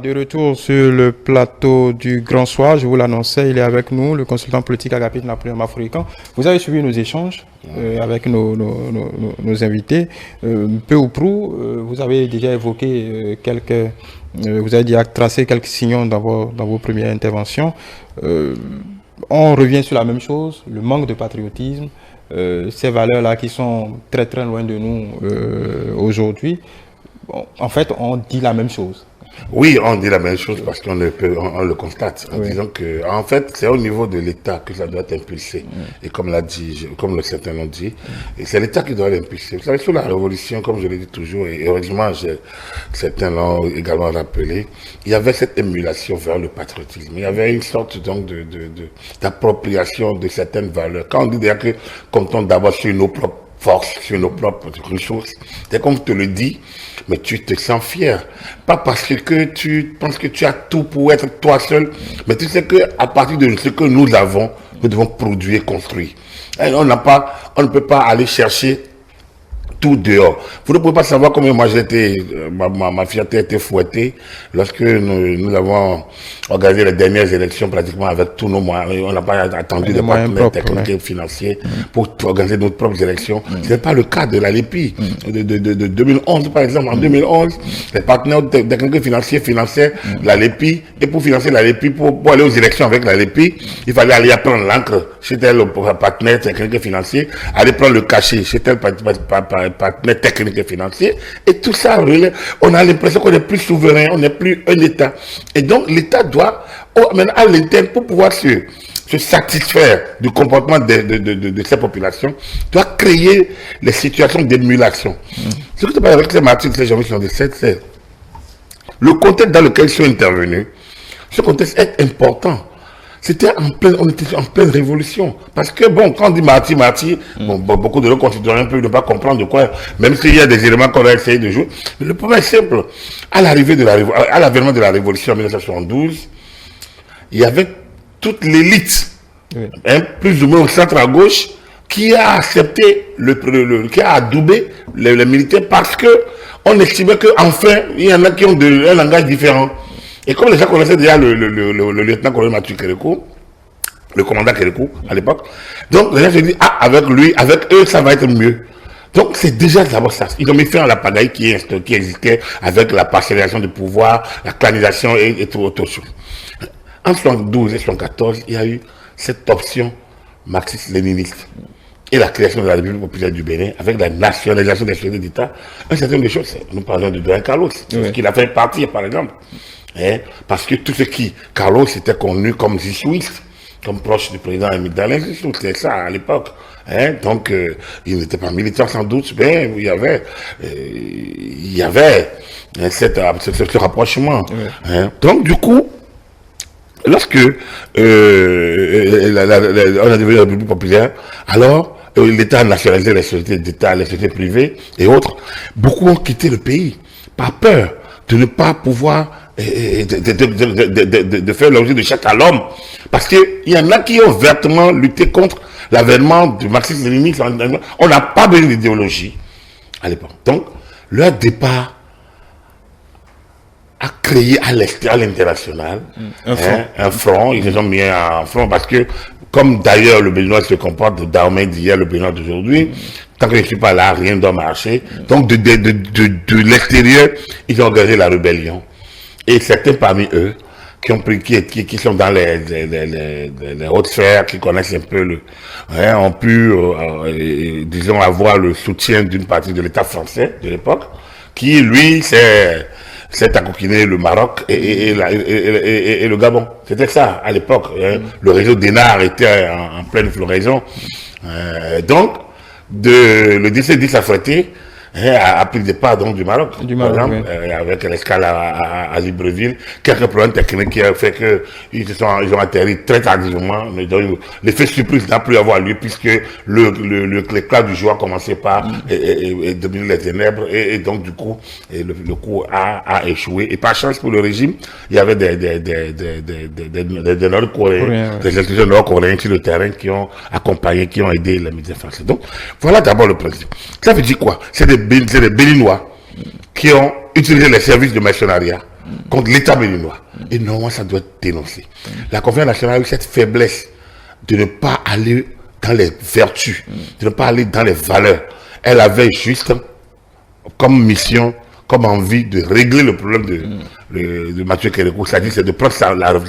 De retour sur le plateau du Grand Soir, je vous l'annonçais, il est avec nous, le consultant politique Agapit Napoléon Mafoulican. Vous avez suivi nos échanges avec nos invités. Peu ou prou, vous avez déjà évoqué vous avez déjà tracé quelques signaux dans vos premières interventions. On revient sur la même chose, le manque de patriotisme, ces valeurs-là qui sont très très loin de nous aujourd'hui. Bon, en fait, on dit la même chose. Oui, on dit la même chose parce qu'on le constate en disant que, en fait, c'est au niveau de l'État que ça doit être impulsé. Et comme certains l'ont dit, c'est l'État qui doit l'impulser. Vous savez, sous la Révolution, comme je l'ai dit toujours, et heureusement, certains l'ont également rappelé, il y avait cette émulation vers le patriotisme. Il y avait une sorte donc d'appropriation de certaines valeurs. Quand on dit d'ailleurs que comptons d'abord sur nos propres force, sur nos propres ressources. C'est comme je te le dis, mais tu te sens fier. Pas parce que tu penses que tu as tout pour être toi seul, mais tu sais qu'à partir de ce que nous avons, nous devons produire, construire. Et on ne peut pas aller chercher tout dehors. Vous ne pouvez pas savoir combien moi ma fierté a été fouettée lorsque nous avons organisé les dernières élections pratiquement avec tous nos moyens. On n'a pas attendu des partenaires techniques et financiers pour organiser nos propres élections. Ce n'est pas le cas de la LEPI de 2011 par exemple. En 2011, les partenaires techniques et financiers finançaient la LEPI et pour financer la LEPI, pour aller aux élections avec la LEPI, il fallait aller prendre l'encre chez tel partenaire technique et financier, aller prendre le cachet chez tel partenaires techniques et financiers, et tout ça, on a l'impression qu'on n'est plus souverain, on n'est plus un État. Et donc, l'État doit, maintenant, à l'interne, pour pouvoir se satisfaire du comportement de ces populations, doit créer les situations d'émulation. Ce que je parle avec ces martyrs de ces janvier 77, c'est le contexte dans lequel ils sont intervenus. Ce contexte est important. On était en pleine révolution. Parce que, bon, quand on dit martyr, beaucoup de gens considèrent un peu de ne pas comprendre de quoi, même s'il y a des éléments qu'on va essayer de jouer. Mais le problème est simple. À l'avènement de la révolution en 1972, il y avait toute l'élite, plus ou moins au centre à gauche, qui a accepté, qui a adoubé les militaires parce que on estimait qu'enfin, il y en a qui ont un langage différent. Et comme les gens connaissaient déjà le lieutenant-colonel Mathieu Kérékou, le commandant Kérékou à l'époque, donc les gens se disent, avec eux, ça va être mieux. Donc c'est déjà d'abord ça. Ils ont mis fin à la pagaille qui existait avec la parcellisation du pouvoir, la clanisation et tout autre chose. En 1972 et 1974, il y a eu cette option marxiste-léniniste et la création de la République populaire du Bénin avec la nationalisation des sociétés d'État. Un certain nombre de choses, nous parlons de Don Carlos, ce qu'il a fait partir par exemple. Parce que tout ce Carlos était connu comme zissouiste, comme proche du président Émile Dalin, c'était ça à l'époque. Donc, il n'était pas militant sans doute, mais il y avait ce rapprochement. Donc, du coup, lorsque on a devenu la République populaire, alors l'État a nationalisé les sociétés d'État, les sociétés privées et autres. Beaucoup ont quitté le pays par peur de ne pas pouvoir de faire l'objet de chaque à l'homme. Parce qu'il y en a qui ont vertement lutté contre l'avènement du marxisme-léninisme. On n'a pas besoin d'idéologie à l'époque. Donc, leur départ a créé à l'international un front. Ils les ont mis en front parce que, comme d'ailleurs le Béninois se comporte d'armée d'hier, le Béninois d'aujourd'hui, tant que je ne suis pas là, rien ne doit marcher. Donc, de l'extérieur, ils ont organisé la rébellion. Et certains parmi eux, qui sont dans les hautes sphères, qui connaissent un peu ont pu, disons, avoir le soutien d'une partie de l'État français de l'époque, qui, lui, s'est accoquiné le Maroc et le Gabon. C'était ça, à l'époque. Le réseau d'Énard était en pleine floraison. Donc, le 17-10 a fêté, a pris le départ donc du Maroc, par exemple, avec l'escale à Libreville, quelques problèmes techniques qui ont fait qu'ils ont atterri très tardivement, mais donc l'effet surprise n'a plus avoir lieu puisque l'éclat du jour a commencé par dominer les ténèbres et donc du coup le coup a échoué. Et par chance pour le régime, il y avait des Nord-Coréens, des institutions nord-coréennes sur le terrain qui ont accompagné, qui ont aidé les médias français. Donc voilà d'abord le principe. Ça veut dire quoi? C'est des Béninois qui ont utilisé les services de mercenariat contre l'État béninois. Et normalement, ça doit être dénoncé. La conférence nationale a eu cette faiblesse de ne pas aller dans les vertus, de ne pas aller dans les valeurs. Elle avait juste comme mission, comme envie de régler le problème de Mathieu Kérékou, c'est-à-dire c'est de prendre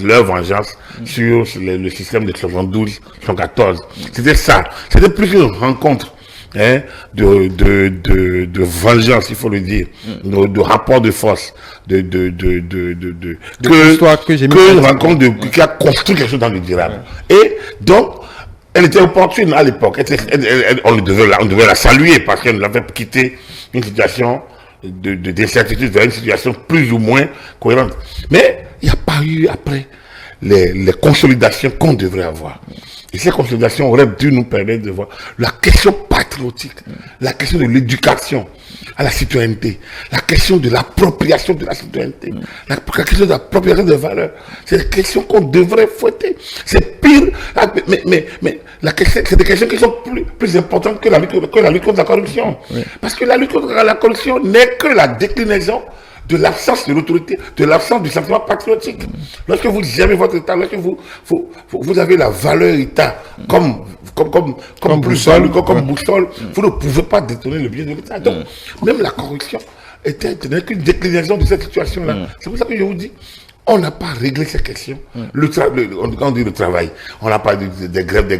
leur vengeance sur le système de 72, 114. C'était ça. C'était plus une rencontre de vengeance, il faut le dire, de rapport de force, que une rencontre qui a construit quelque chose dans le durable. Et donc, elle était opportune à l'époque. On devait la saluer parce qu'elle nous avait quitté une situation d'incertitude vers une situation plus ou moins cohérente. Mais il n'y a pas eu après les consolidations qu'on devrait avoir. Et ces consolidations auraient dû nous permettre de voir la question patriotique, la question de l'éducation à la citoyenneté, la question de l'appropriation de la citoyenneté, la question de l'appropriation des valeurs. C'est des questions qu'on devrait fouetter. C'est pire, mais c'est des questions qui sont plus importantes que la lutte contre la corruption. Oui. Parce que la lutte contre la corruption n'est que la déclinaison de l'absence de l'autorité, de l'absence du sentiment patriotique. Lorsque vous aimez votre État, lorsque vous avez la valeur État comme boussole, vous ne pouvez pas détourner le bien de l'État. Donc, même la corruption n'est qu'une déclinaison de cette situation-là. C'est pour ça que je vous dis, on n'a pas réglé ces questions. On dit le travail, on n'a pas des grèves.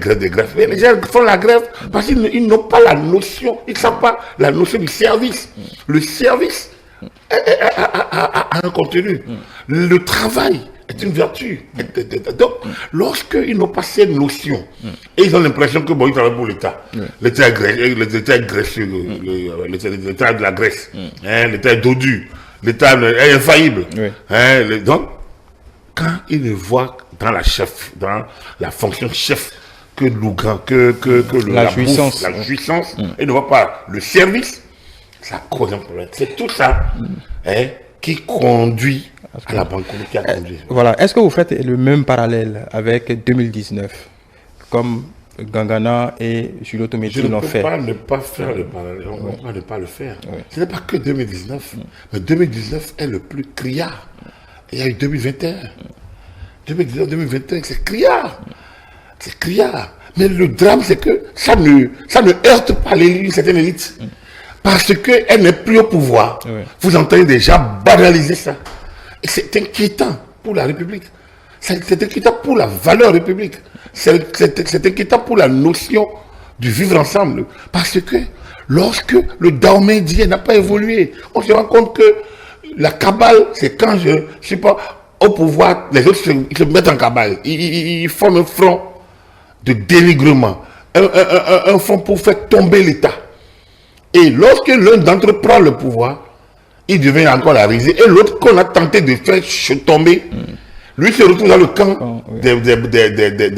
Mais les gens font la grève parce qu'ils n'ont pas la notion, ils ne savent pas la notion du service. Le service a un contenu. Le travail est une vertu. Donc, lorsqu'ils n'ont pas cette notion, et ils ont l'impression que ils travaillent pour l'État. L'État est graisseux, l'État est de la Grèce, l'État est dodu, l'État est infaillible. Donc, quand ils voient dans la fonction chef que la jouissance, ils ne voient pas le service, ça cause un problème. C'est tout ça qui conduit à la banque, qui a conduit. Voilà. Est-ce que vous faites le même parallèle avec 2019, comme Gangana et Julio Tométi l'ont fait? Je ne peux pas ne pas faire le parallèle. On ne peut ne pas le faire. Ce n'est pas que 2019. Mais 2019 est le plus criard. Il y a eu 2021. 2019-2021, c'est criard. C'est criard. Mais le drame, c'est que ça ne heurte pas une certaine élite. Parce qu'elle n'est plus au pouvoir. Vous entendez déjà banaliser ça. Et c'est inquiétant pour la République. C'est inquiétant pour la valeur république. C'est inquiétant pour la notion du vivre ensemble. Parce que lorsque le Daomédien n'a pas évolué, on se rend compte que la cabale, c'est quand je ne suis pas au pouvoir, les autres se mettent en cabale. Ils forment un front de dénigrement. Un front pour faire tomber l'État. Et lorsque l'un d'entre eux prend le pouvoir, il devient encore la risée. Et l'autre qu'on a tenté de faire tomber, lui se retrouve dans le camp des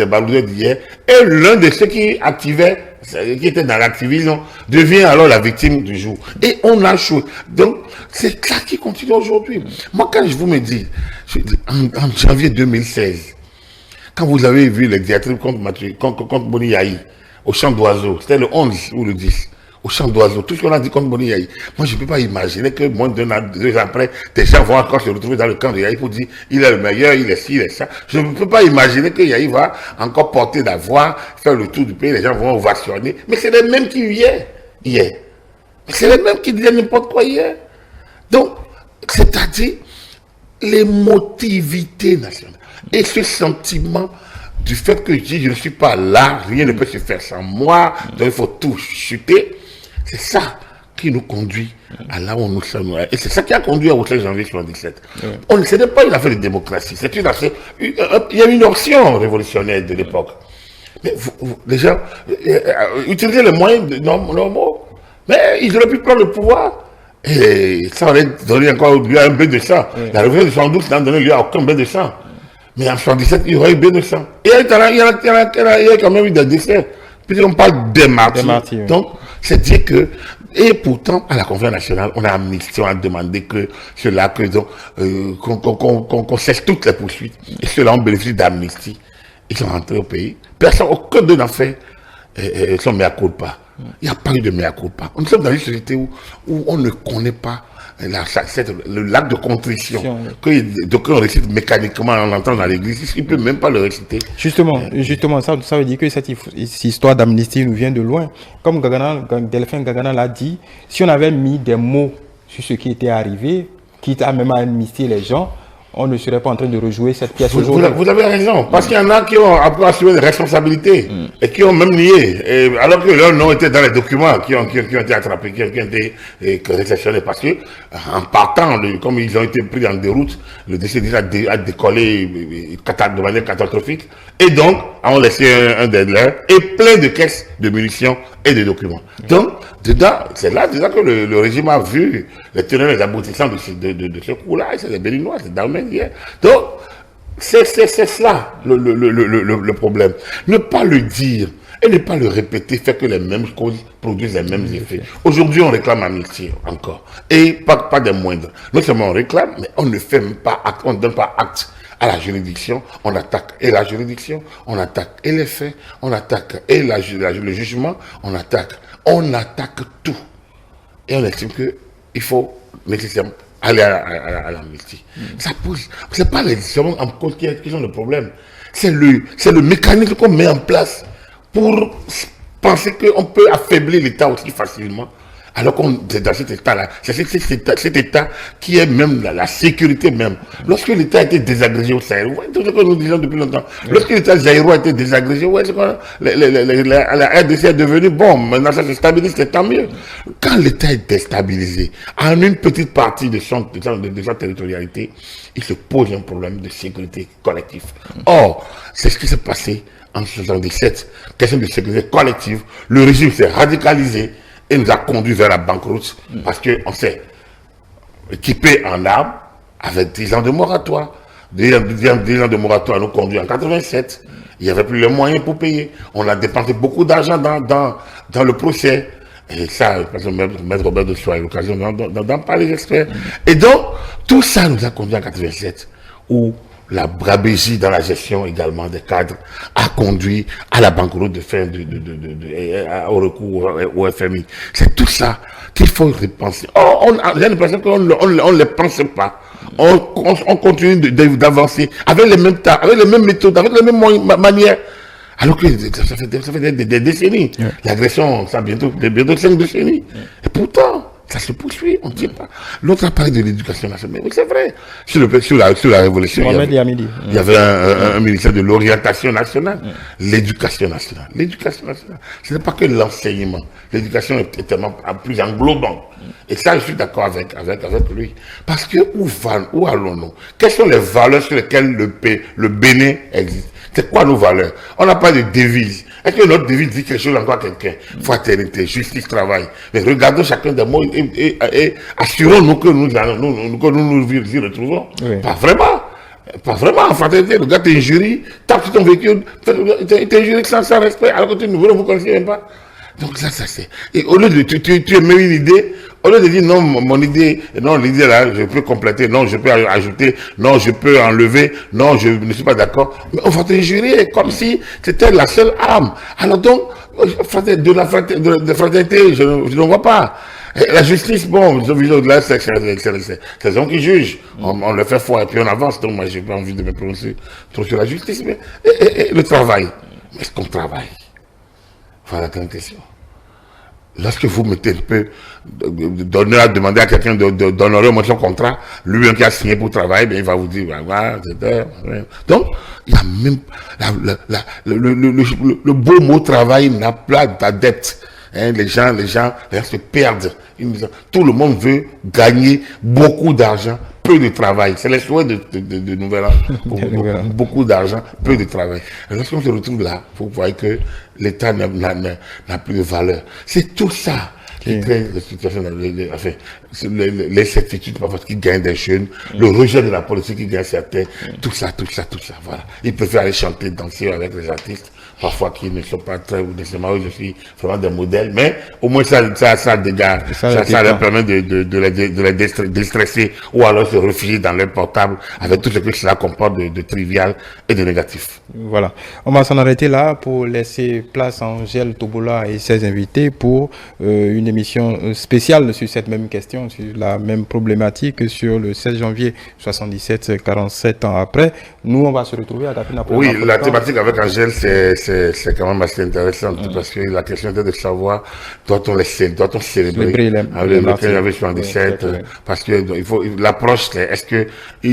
baroudeurs d'hier. Et l'un de ceux qui activaient, qui était dans l'activisme, devient alors la victime du jour. Et on a joué. Donc, c'est ça qui continue aujourd'hui. Moi, quand je vous me dis, en janvier 2016, quand vous avez vu les diatribes contre Boni Yahi, au champ d'oiseaux, c'était le 11 ou le 10. Au champ d'oiseaux, tout ce qu'on a dit contre Boni Yahi. Moi, je ne peux pas imaginer que moins d'2 ans après, des gens vont encore se retrouver dans le camp de Yahi pour dire il est le meilleur, il est ci, il est ça. Je ne peux pas imaginer que Yahi va encore porter la voix, faire le tour du pays, les gens vont ovationner. Mais c'est les mêmes qui hier. C'est les mêmes qui disaient n'importe quoi hier. Donc, c'est-à-dire l'émotivité nationale. Et ce sentiment du fait que je ne suis pas là, rien ne peut se faire sans moi, donc il faut tout chuter. C'est ça qui nous conduit à là où nous sommes. Et c'est ça qui a conduit au 16 janvier 1977. Ce n'est pas une affaire de démocratie, c'est une affaire. Il y a une option révolutionnaire de l'époque. Mais les gens utilisaient les moyens normaux, mais ils auraient pu prendre le pouvoir. Et ça aurait donné encore lieu à un bain de sang. La révolution de 72 n'a donné lieu à aucun bain de sang. Mais en 1977, il y aurait eu bain de sang. Et il y a quand même eu des décès. Puis on parle des martyrs. Donc, c'est dire que, et pourtant, à la conférence nationale, on a amnistié, on a demandé que ceux-là, qu'on cesse toutes les poursuites. Et ceux-là ont bénéficié d'amnistie. Ils sont rentrés au pays. Personne, aucun d'eux n'a fait son mea culpa. Il n'y a pas eu de mea culpa. Nous sommes dans une société où on ne connaît pas l'acte de contrition que on récite mécaniquement, on l'entend dans l'église, il ne peut même pas le réciter. Justement, ça veut dire que cette histoire d'amnistie nous vient de loin. Comme Delphin Gagana l'a dit, si on avait mis des mots sur ce qui était arrivé, quitte à même à amnistier les gens, on ne serait pas en train de rejouer cette pièce aujourd'hui. Vous avez raison, parce qu'il y en a qui ont assumé des responsabilités et qui ont même nié, alors que leurs noms étaient dans les documents qui ont été attrapés, qui ont été réceptionnés, parce que en partant, comme ils ont été pris en déroute, le décès a décollé de manière catastrophique, et donc on laissé un des leurs et plein de caisses de munitions et de documents. Donc, c'est là que le régime a vu les tenants et les aboutissants de ce coup-là, c'est les Béninois, c'est Dalmen hier. Donc, c'est cela le problème. Ne pas le dire et ne pas le répéter fait que les mêmes causes produisent les mêmes effets. Aujourd'hui, on réclame amnistie encore, et pas des moindres. Non seulement on réclame, mais on ne fait même pas acte, on ne donne pas acte à la juridiction, on attaque et la juridiction, on attaque et les faits, on attaque et le jugement, on attaque tout. Et on estime qu'il faut nécessairement aller à l'amnistie. Ça pose, c'est pas les hommes en cause qui sont le problème, c'est le mécanisme qu'on met en place pour penser qu'on peut affaiblir l'État aussi facilement. Alors qu'on est dans cet état-là, c'est cet état qui est même la sécurité même. Lorsque l'État a été désagrégé au Sahel, ouais, tout ce que nous disons depuis longtemps, lorsque l'État zaïrois a été désagrégé, ouais, la RDC est devenue bon, maintenant ça se stabilise, c'est tant mieux. Quand l'État est déstabilisé, en une petite partie de sa territorialité, il se pose un problème de sécurité collective. Or, c'est ce qui s'est passé en 1977, question de sécurité collective, le régime s'est radicalisé, et nous a conduit vers la banqueroute parce qu'on s'est équipé en armes avec 10 ans de moratoire. 10 ans de moratoire nous conduit en 87. Il n'y avait plus les moyens pour payer. On a dépensé beaucoup d'argent dans le procès. Et ça, Maître Robert de Soie a eu l'occasion d'en parler, j'espère. Et donc, tout ça nous a conduit en 87, où la brabégie dans la gestion également des cadres a conduit à la banqueroute au recours au FMI. C'est tout ça qu'il faut repenser. J'ai l'impression qu'on ne le pense pas. On continue d'avancer avec les mêmes tas, avec les mêmes méthodes, avec les mêmes manières. Alors que ça fait des décennies. Yeah. L'agression, ça bientôt 5 décennies. Yeah. Et pourtant, ça se poursuit, on ne tient pas. L'autre appareil de l'éducation nationale, oui, c'est vrai. Sur la Révolution, il y avait un ministère de l'orientation nationale, l'éducation nationale. L'éducation nationale, ce n'est pas que l'enseignement. L'éducation est tellement plus englobant. Et ça, je suis d'accord avec lui. Parce que où allons-nous? Quelles sont les valeurs sur lesquelles le Bénin existe? C'est quoi nos valeurs? On n'a pas de devise. Est-ce que notre devise dit quelque chose encore à quelqu'un? Fraternité, justice, travail. Mais regardons chacun des mots et assurons-nous que nous y retrouvons. Oui. Pas vraiment. Pas vraiment en fraternité. Le gars t'injurie, tape sur ton véhicule, t'injurie sans respect, alors que tu ne vous connaissez même pas. Donc ça c'est. Et au lieu de tu aimes une idée, au lieu de dire non, mon idée, non, l'idée là, je peux compléter, non, je peux ajouter, non, je peux enlever, non, je ne suis pas d'accord. Mais on va te jurer comme si c'était la seule arme. Alors donc, de la fraternité, je ne vois pas. Et la justice, bon, là, c'est les gens qui jugent. On le fait fort et puis on avance. Donc moi, j'ai pas envie de me prononcer trop sur la justice. Mais et le travail. Est-ce qu'on travaille? Voilà la grande question. Lorsque vous mettez un peu demander à quelqu'un d'honorer son contrat, lui-même qui a signé pour travailler, ben, il va vous dire, voilà, donc, il y a même le beau mot travail n'a pas d'adepte. Hein, les gens se perdent. Tout le monde veut gagner beaucoup d'argent, peu de travail. C'est les souhaits de Nouvel An. Beaucoup d'argent, peu de travail. Et lorsqu'on se retrouve là, vous voyez que l'État n'a plus de valeur. C'est tout ça qui crée les situations, les certitudes parfois qui gagnent des jeunes, le rejet de la politique qui gagne certains, tout ça, voilà. Ils préfèrent aller chanter, danser avec les artistes. parfois qui ne sont pas très nécessairement, je suis vraiment des modèles, mais au moins ça dégage, ça leur permet de les déstresser ou alors se réfugier dans leur portable avec tout ce que cela comporte de trivial et de négatif. Voilà. On va s'en arrêter là pour laisser place à Angèle Tobola et ses invités pour une émission spéciale sur cette même question, sur la même problématique, sur le 16 janvier 77, 47 ans après. Nous, on va se retrouver à Agapit Napoléon. Oui, la thématique avec Angèle, c'est quand même assez intéressante parce que la question était de savoir, doit-on célébrer le 15 janvier 77 parce que il faut l'approche, est-ce que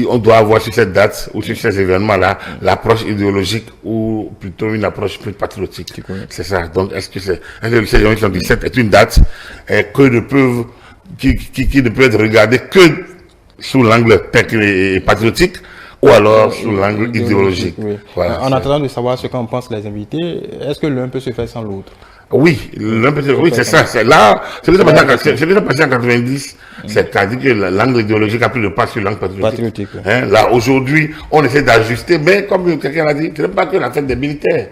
on doit avoir sur cette date ou sur ces événements-là l'approche idéologique ou plutôt une approche plus patriotique. C'est ça. Donc, est-ce que le 16 janvier 77 est une date qui ne peut être regardée que sous l'angle et patriotique ou alors sous l'angle idéologique. Oui. Voilà, en attendant de savoir ce qu'en pensent les invités, est-ce que l'un peut se faire sans l'autre? Oui, oui, c'est ça. C'est là, ce qui s'est passé en 90, c'est-à-dire que l'angle idéologique a pris le pas sur l'angle patriotique. Hein, là, aujourd'hui, on essaie d'ajuster, mais comme quelqu'un l'a dit, ce n'est pas que la fête des militaires.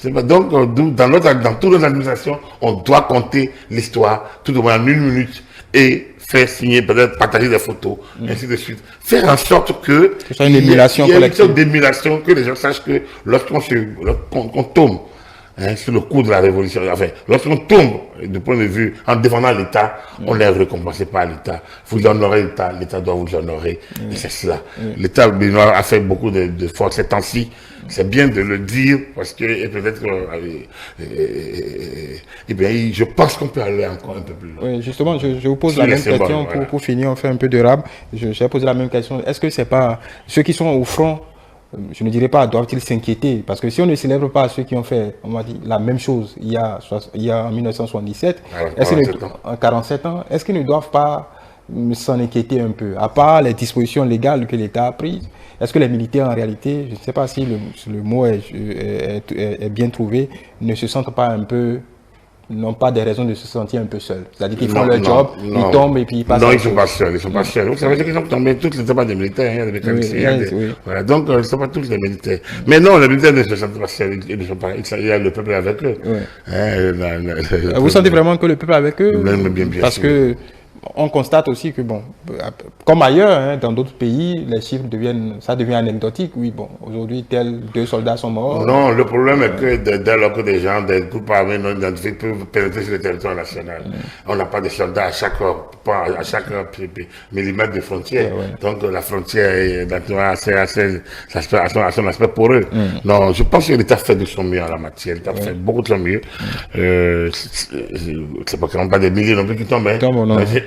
Donc, dans toutes nos administrations, on doit compter l'histoire, tout au moins en 1 minute, et faire signer, peut-être partager des photos, ainsi de suite. Faire en sorte que il y ait une émulation collective. D'émulation, que les gens sachent que lorsqu'on tombe sur le coup de la révolution, enfin, lorsqu'on tombe du point de vue en défendant l'État, on est récompensé par l'État. Vous honorez l'État, l'État doit vous honorer. Et c'est cela. L'État béninois a fait beaucoup de force ces temps-ci. C'est bien de le dire parce que peut-être je pense qu'on peut aller encore un peu plus loin. Oui, justement, je vous pose la même question pour finir, on fait un peu de rab. J'ai posé la même question. Est-ce que c'est pas ceux qui sont au front, je ne dirais pas doivent-ils s'inquiéter? Parce que si on ne célèbre pas ceux qui ont fait, on m'a dit, la même chose il y a en 1977, en 47 ans, est-ce qu'ils ne doivent pas s'en inquiéter un peu? À part les dispositions légales que l'État a prises, est-ce que les militaires, en réalité, je ne sais pas si le mot est bien trouvé, ne se sentent pas un peu, n'ont pas des raisons de se sentir un peu seuls? C'est-à-dire qu'ils font leur job, ils tombent et puis ils passent. Non, ils ne sont pas seuls, ils ne sont pas seuls. Vous savez qu'ils sont tombés, tous ne sont pas des militaires, il y a des mécaniciens. Voilà, donc ils ne sont pas tous des militaires. Mais non, les militaires ne se sentent pas seuls, ils ne sont pas, il y a le peuple avec eux. Vous sentez vraiment que le peuple est avec eux? Bien parce que on constate aussi que, bon, comme ailleurs, dans d'autres pays, les chiffres devient anecdotique. Oui, bon, aujourd'hui, 2 soldats sont morts. Non, le problème est que dès lors que des gens, des groupes armés non identifiés peuvent pénétrer sur le territoire national, on n'a pas de soldats à chaque millimètre de frontière. Donc la frontière a son aspect poreux. Non, je pense que l'État fait de son mieux en la matière. L'État fait beaucoup de son mieux. C'est pas qu'il pas des milliers non plus qui tombent.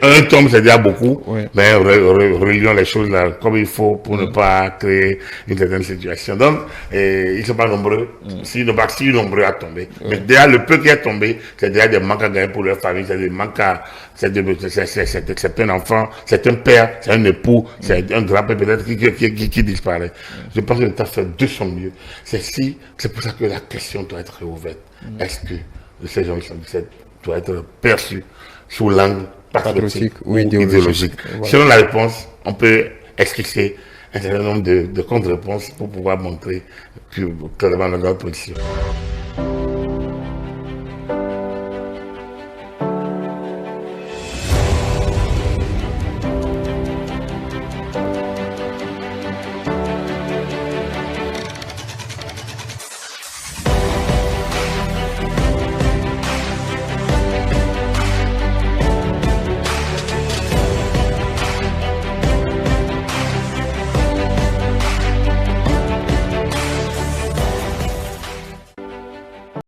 Un tombe, c'est déjà beaucoup, mais relions les choses là comme il faut pour ne pas créer une certaine situation. Donc, ils ne sont pas nombreux, s'ils ne sont pas si nombreux à tomber. Mais déjà, le peu qui est tombé, c'est déjà des manques à gagner pour leur famille, c'est des manques à. C'est un enfant, c'est un père, c'est un époux, c'est un grand-père peut-être qui disparaît. Je pense que l'État fait de son mieux. C'est pour ça que la question doit être réouverte. Est-ce que le 16 janvier 1977 doit être perçu sous l'angle patriotique ou idéologique. Selon la réponse, on peut expliquer un certain nombre de contre-réponses pour pouvoir montrer clairement notre position.